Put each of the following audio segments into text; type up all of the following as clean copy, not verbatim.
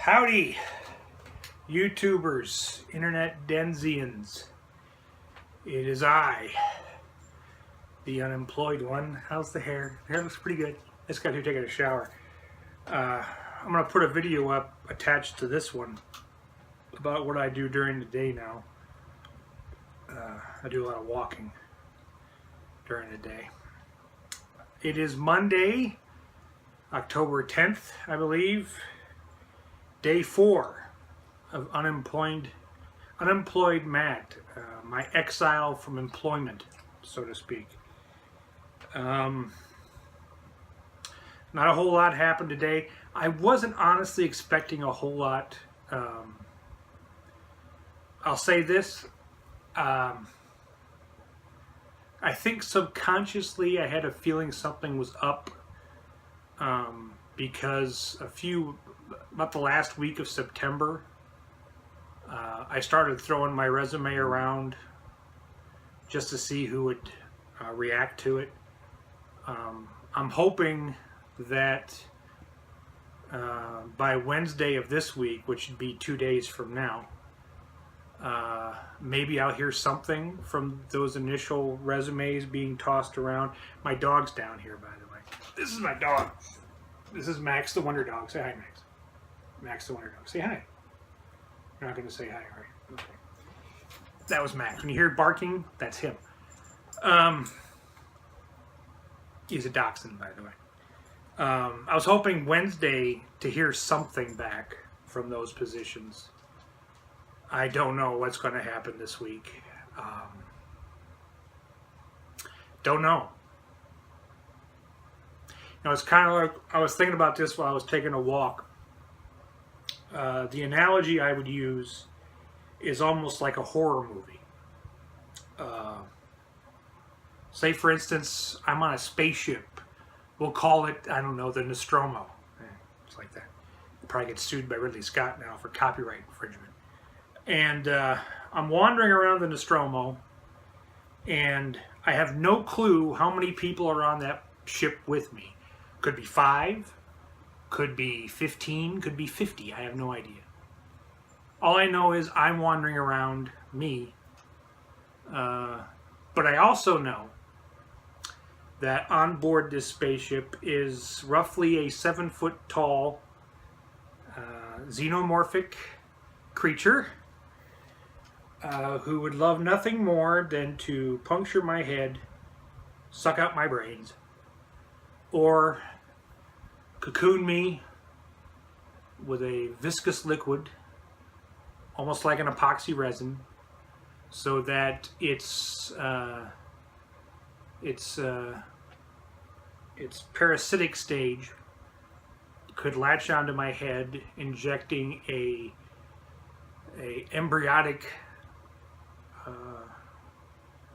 Howdy, YouTubers, Internet Denzians. It is I, the unemployed one. How's the hair? The hair looks pretty good. I just got here taking a shower. I'm going to put a video up attached to this one about what I do during the day now. I do a lot of walking during the day. It is Monday, October 10th, I believe. Day 4 of unemployed Matt, my exile from employment, so to speak. Not a whole lot happened today. I wasn't honestly expecting a whole lot. I'll say this. I think subconsciously I had a feeling something was up because about the last week of September, I started throwing my resume around just to see who would react to it. I'm hoping that by Wednesday of this week, which would be 2 days from now, maybe I'll hear something from those initial resumes being tossed around. My dog's down here, by the way. This is my dog. This is Max the Wonder Dog. Say hi, Max. Max the Wonder Dog. Say hi. You're not going to say hi, are you? Okay. That was Max. When you hear barking, that's him. He's a dachshund, by the way. I was hoping Wednesday to hear something back from those positions. I don't know what's going to happen this week. Don't know. You know, it's kind of like, I was thinking about this while I was taking a walk. The analogy I would use is almost like a horror movie. Say, for instance, I'm on a spaceship. We'll call it, I don't know, the Nostromo. It's like that. I'll probably get sued by Ridley Scott now for copyright infringement. And I'm wandering around the Nostromo, and I have no clue how many people are on that ship with me. Could be 5, could be 15, could be 50. I have no idea. All I know is I'm wandering around, me. But I also know that on board this spaceship is roughly a 7-foot tall xenomorphic creature who would love nothing more than to puncture my head, suck out my brains, or cocoon me with a viscous liquid, almost like an epoxy resin, so that its parasitic stage could latch onto my head, injecting a embryonic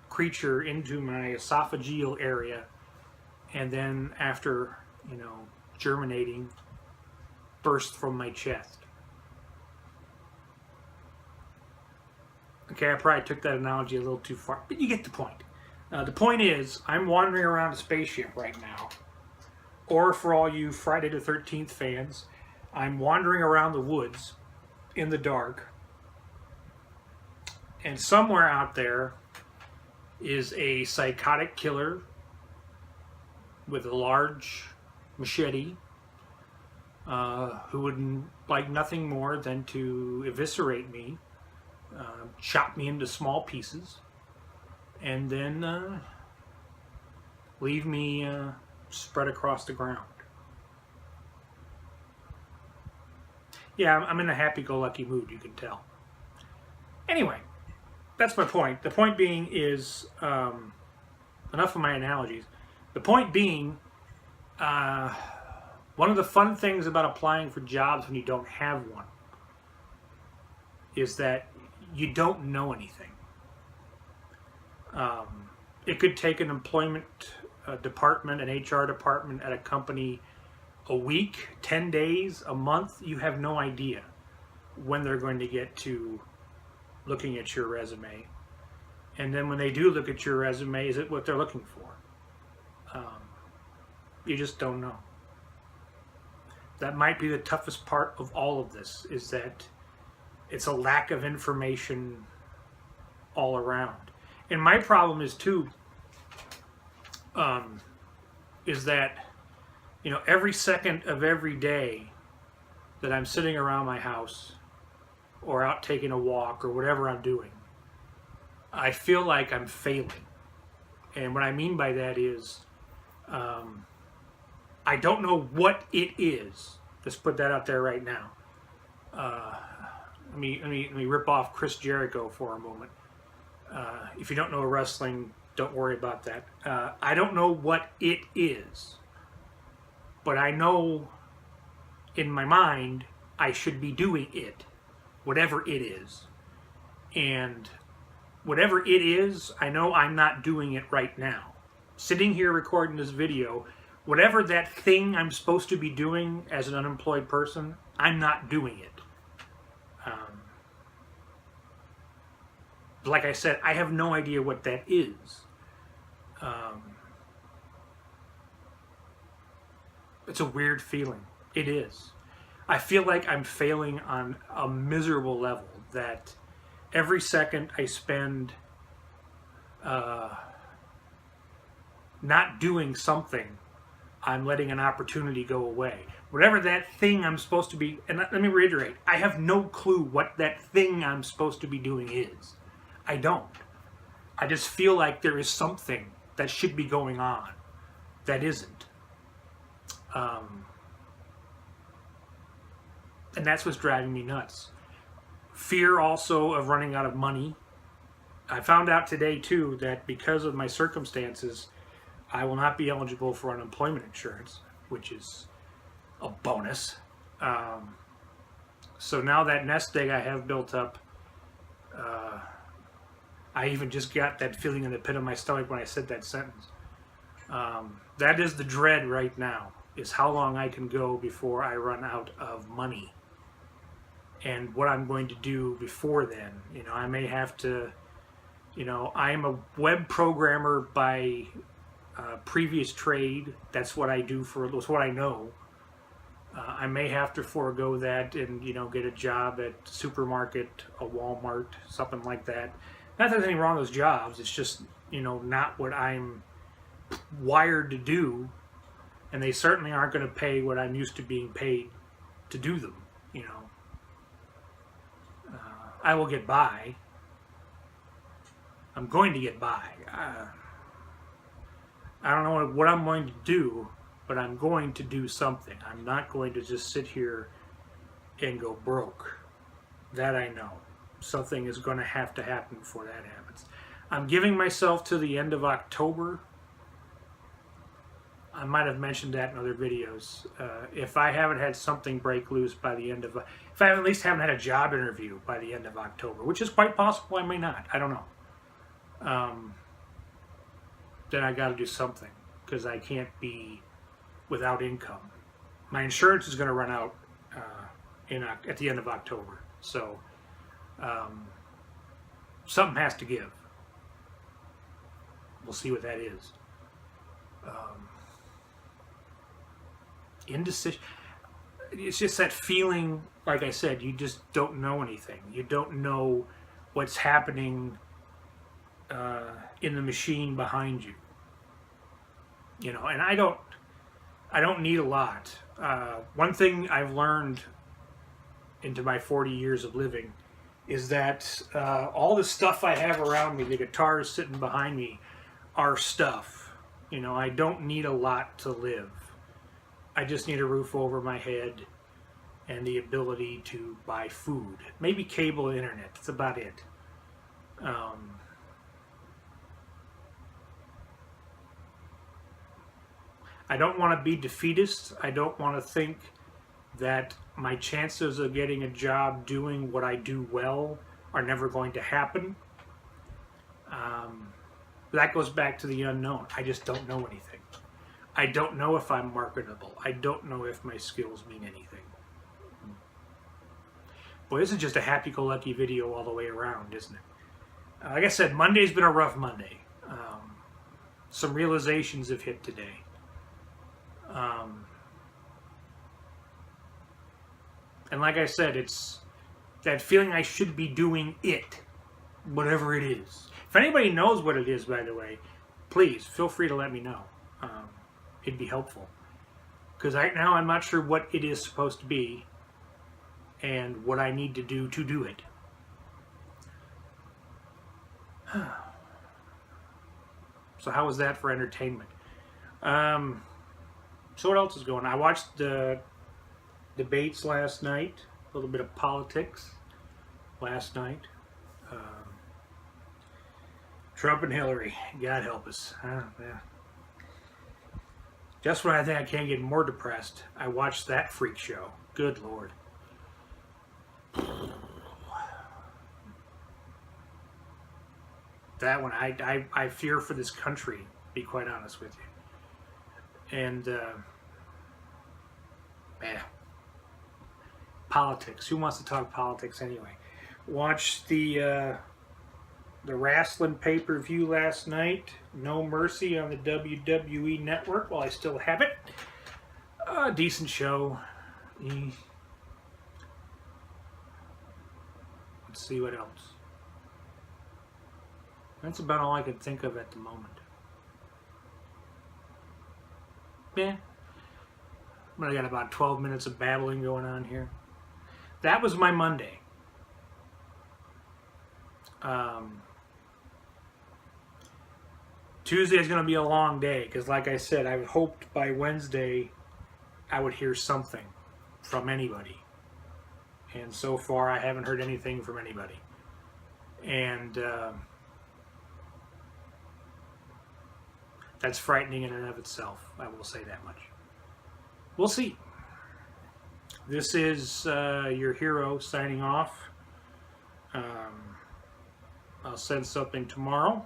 creature into my esophageal area, and then after, germinating, burst from my chest. Okay, I probably took that analogy a little too far, but you get the point. The point is, I'm wandering around a spaceship right now, or for all you Friday the 13th fans, I'm wandering around the woods in the dark, and somewhere out there is a psychotic killer with a large machete who would like nothing more than to eviscerate me, chop me into small pieces, and then leave me spread across the ground. Yeah, I'm in a happy-go-lucky mood, you can tell. Anyway, that's my point. The point being is, enough of my analogies. The point being, one of the fun things about applying for jobs when you don't have one is that you don't know anything. It could take an employment department, an HR department at a company a week, 10 days, a month. You have no idea when they're going to get to looking at your resume. And then when they do look at your resume, is it what they're looking for? You just don't know. That might be the toughest part of all of this, is that it's a lack of information all around. And my problem is too, is that, you know, every second of every day that I'm sitting around my house or out taking a walk or whatever I'm doing, I feel like I'm failing. And what I mean by that is, I don't know what it is. Let's put that out there right now. Let me rip off Chris Jericho for a moment. If you don't know wrestling, don't worry about that. I don't know what it is, but I know in my mind I should be doing it, whatever it is. And whatever it is, I know I'm not doing it right now. Sitting here recording this video, whatever that thing I'm supposed to be doing as an unemployed person, I'm not doing it. Like I said, I have no idea what that is. It's a weird feeling. It is. I feel like I'm failing on a miserable level, that every second I spend not doing something, I'm letting an opportunity go away. Whatever that thing I'm supposed to be, and let me reiterate, I have no clue what that thing I'm supposed to be doing is. I don't. I just feel like there is something that should be going on that isn't. And that's what's driving me nuts. Fear also of running out of money. I found out today too that because of my circumstances, I will not be eligible for unemployment insurance, which is a bonus. So now that nest egg I have built up, I even just got that feeling in the pit of my stomach when I said that sentence. That is the dread right now, is how long I can go before I run out of money. And what I'm going to do before then. You know, I may have to, you know, I'm a web programmer by previous trade. That's what I do that's what I know. I may have to forego that and, you know, get a job at a supermarket, a Walmart, something like that. Not that there's anything wrong with those jobs. It's just, you know, not what I'm wired to do. And they certainly aren't going to pay what I'm used to being paid to do them, you know. I will get by. I'm going to get by. I don't know what I'm going to do, but I'm going to do something. I'm not going to just sit here and go broke. That I know. Something is going to have to happen before that happens. I'm giving myself to the end of October. I might have mentioned that in other videos. If I haven't had something break loose by the end of, if I at least haven't had a job interview by the end of October, which is quite possible, I may not. I don't know. Then I got to do something, because I can't be without income. My insurance is going to run out at the end of October, so something has to give. We'll see what that is. Indecision. It's just that feeling, like I said, you just don't know anything. You don't know what's happening in the machine behind you. You know, and I don't need a lot. One thing I've learned into my 40 years of living is that all the stuff I have around me, the guitars sitting behind me, are stuff. You know, I don't need a lot to live. I just need a roof over my head and the ability to buy food. Maybe cable and internet. That's about it. I don't want to be defeatist. I don't want to think that my chances of getting a job doing what I do well are never going to happen. That goes back to the unknown. I just don't know anything. I don't know if I'm marketable. I don't know if my skills mean anything. Boy, this is just a happy-go-lucky video all the way around, isn't it? Like I said, Monday's been a rough Monday. Some realizations have hit today. And like I said, it's that feeling I should be doing it, whatever it is. If anybody knows what it is, by the way, please feel free to let me know. It'd be helpful. Because right now I'm not sure what it is supposed to be and what I need to do it. So how was that for entertainment? So what else is going on? I watched the debates last night. A little bit of politics last night. Trump and Hillary. God help us. Yeah. Just when I think I can't get more depressed, I watched that freak show. Good Lord. That one, I fear for this country, to be quite honest with you. And, politics. Who wants to talk politics anyway? Watched the wrestling pay-per-view last night. No Mercy on the WWE Network while I still have it. Decent show. Let's see what else. That's about all I can think of at the moment. Yeah. But I got about 12 minutes of babbling going on here. That was my Monday. Tuesday is going to be a long day because, like I said, I hoped by Wednesday I would hear something from anybody. And so far I haven't heard anything from anybody. And that's frightening in and of itself. I will say that much. We'll see. This is your hero signing off. I'll send something tomorrow.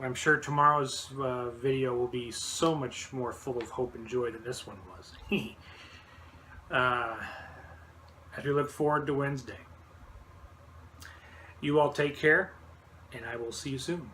I'm sure tomorrow's video will be so much more full of hope and joy than this one was. I do look forward to Wednesday. You all take care, and I will see you soon.